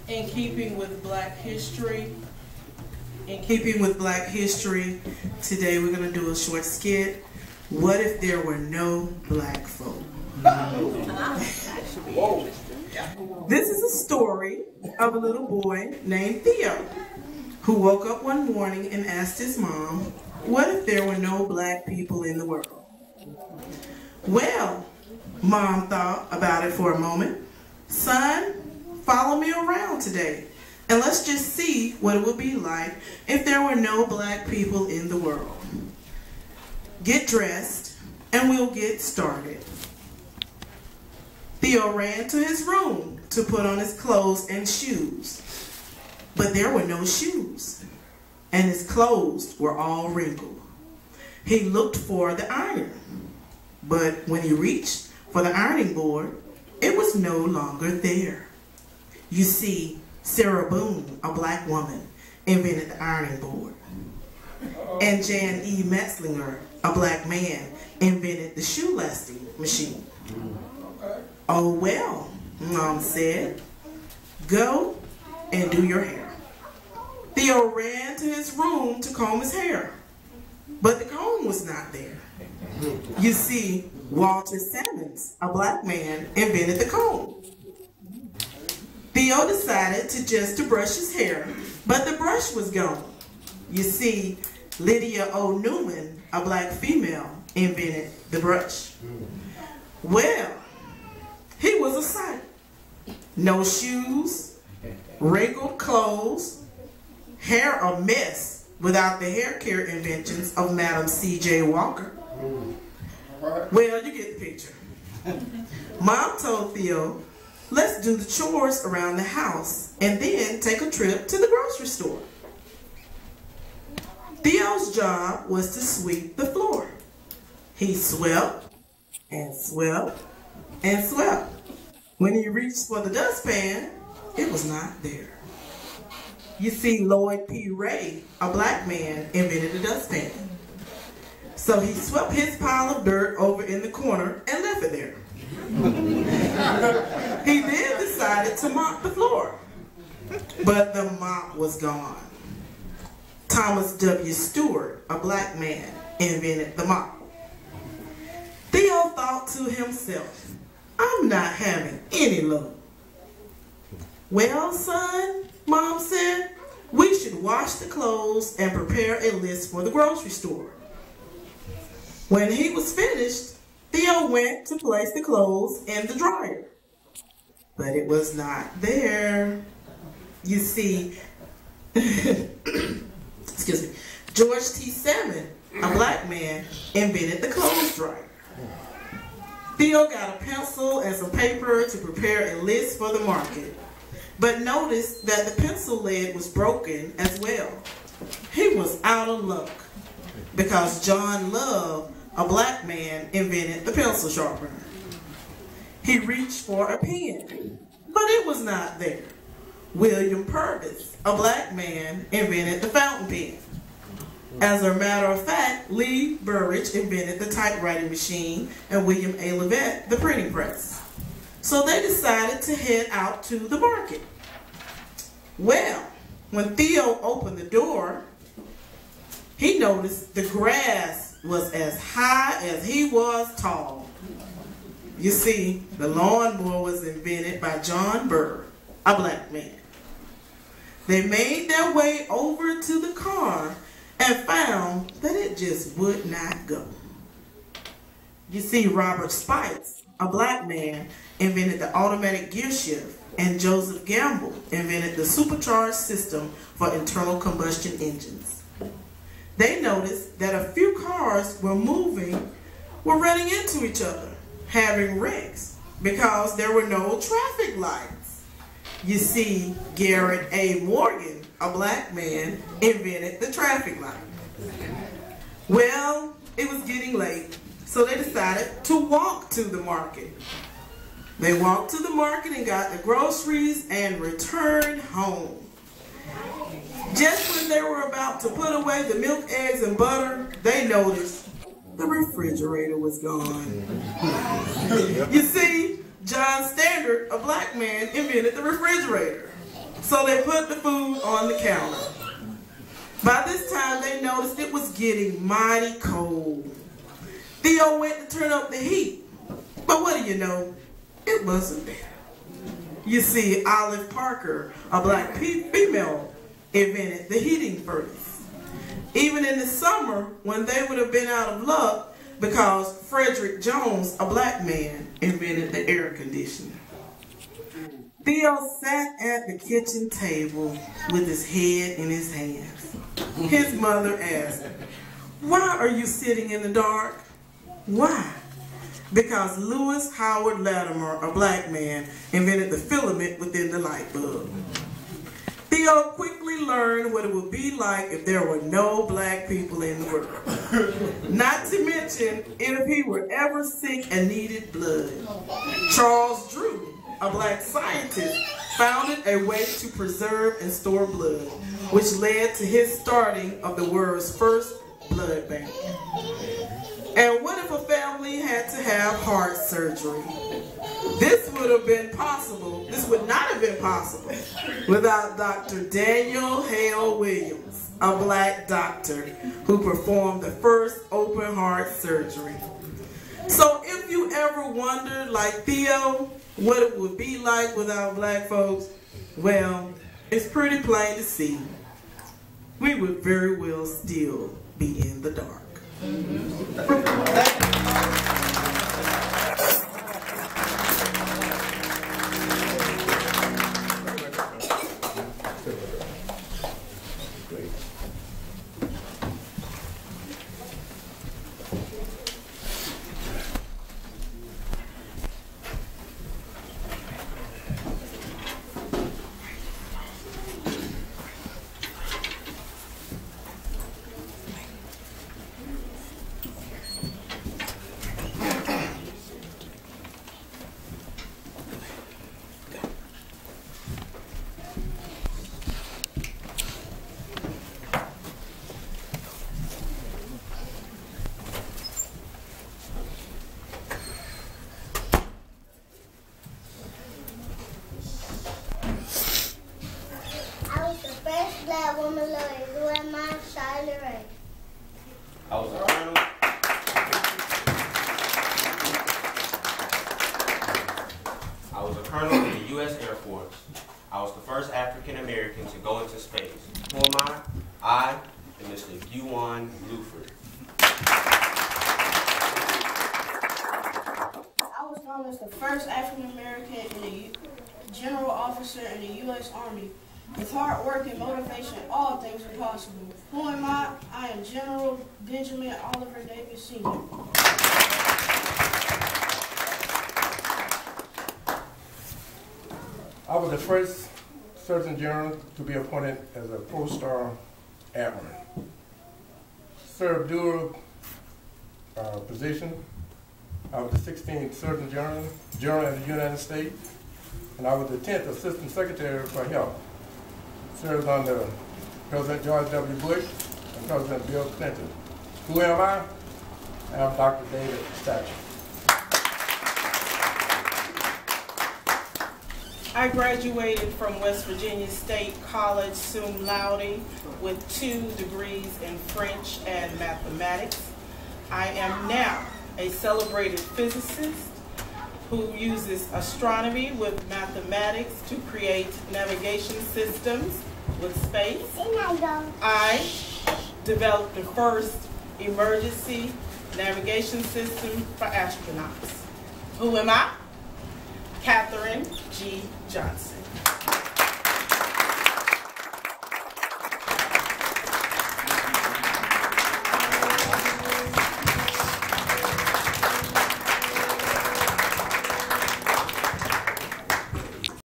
In keeping with Black history, today we're going to do a short skit. What if there were no black folk? This is a story of a little boy named Theo who woke up one morning and asked his mom, what if there were no black people in the world? Well, Mom thought about it for a moment. Son, follow me around today and let's just see what it would be like if there were no black people in the world. Get dressed and we'll get started. Theo ran to his room to put on his clothes and shoes, but there were no shoes, and his clothes were all wrinkled. He looked for the iron, but when he reached for the ironing board, it was no longer there. You see, Sarah Boone, a black woman, invented the ironing board, and Jan E. Metzlinger, a black man, invented the shoe-lasting machine. Oh well, Mom said, go and do your hair. Theo ran to his room to comb his hair, but the comb was not there. You see, Walter Simmons, a black man, invented the comb. Theo decided to brush his hair, but the brush was gone. You see, Lydia O. Newman, a black female, invented the brush. Well, he was a sight. No shoes, wrinkled clothes, hair a mess without the hair care inventions of Madam C.J. Walker. Well, you get the picture. Mom told Theo, let's do the chores around the house and then take a trip to the grocery store. Theo's job was to sweep the floor. He swept and swept and swept. When he reached for the dustpan, it was not there. You see, Lloyd P. Ray, a black man, invented the dustpan. So he swept his pile of dirt over in the corner and left it there. He then decided to mop the floor, but the mop was gone. Thomas W. Stewart, a black man, invented the mop. Theo thought to himself, I'm not having any luck. Well, son, Mom said, we should wash the clothes and prepare a list for the grocery store. When he was finished, Theo went to place the clothes in the dryer, but it was not there. You see, excuse me, George T. Salmon, a black man, invented the clothes dryer. Theo got a pencil and some paper to prepare a list for the market, but noticed that the pencil lead was broken as well. He was out of luck because John Love, a black man, invented the pencil sharpener. He reached for a pen, but it was not there. William Purvis, a black man, invented the fountain pen. As a matter of fact, Lee Burridge invented the typewriting machine and William A. Levet the printing press. So they decided to head out to the market. Well, when Theo opened the door, he noticed the grass was as high as he was tall. You see, the lawnmower was invented by John Burr, a black man. They made their way over to the car and found that it just would not go. You see, Robert Spikes, a black man, invented the automatic gear shift, and Joseph Gamble invented the supercharged system for internal combustion engines. They noticed that a few cars were running into each other, having wrecks, because there were no traffic lights. You see, Garrett A. Morgan, a black man, invented the traffic light. Well, it was getting late, so they decided to walk to the market. They walked to the market and got the groceries and returned home. Just when they were about to put away the milk, eggs, and butter, they noticed the refrigerator was gone. You see, John Standard, a black man, invented the refrigerator. So they put the food on the counter. By this time, they noticed it was getting mighty cold. Theo went to turn up the heat. But what do you know? It wasn't there. You see, Olive Parker, a black female, invented the heating furnace. Even in the summer, when they would have been out of luck, because Frederick Jones, a black man, invented the air conditioner. Theo sat at the kitchen table with his head in his hands. His mother asked, "Why are you sitting in the dark?" "Why?" "Because Lewis Howard Latimer, a black man, invented the filament within the light bulb." Theo quickly learned what it would be like if there were no black people in the world. Not to mention if he were ever sick and needed blood. Charles Drew, a black scientist, founded a way to preserve and store blood, which led to his starting of the world's first blood bank. And what if a family had to have heart surgery? This would not have been possible without Dr. Daniel Hale Williams, a black doctor who performed the first open heart surgery. So if you ever wondered, like Theo, what it would be like without black folks, well, it's pretty plain to see. We would very well still be in the dark. Black woman lawyer, who am I? Charlotte Ray. I was a colonel. I was a colonel in the U.S. Air Force. I was the first African American to go into space. Who am I? I am Mr. Guwan Bluford. I was known as the first African American and a general officer in the U.S. Army. With hard work and motivation, all things are possible. Who am I? I am General Benjamin Oliver Davis Sr. I was the first Surgeon General to be appointed as a four-star admiral. Served dual position. I was the 16th Surgeon General of the United States, and I was the 10th Assistant Secretary for Health. Served under President George W. Bush and President Bill Clinton. Who am I? I am Dr. David Thatcher. I graduated from West Virginia State College cum laude with 2 degrees in French and mathematics. I am now a celebrated physicist who uses astronomy with mathematics to create navigation systems with space. I developed the first emergency navigation system for astronauts. Who am I? Katherine G. Johnson.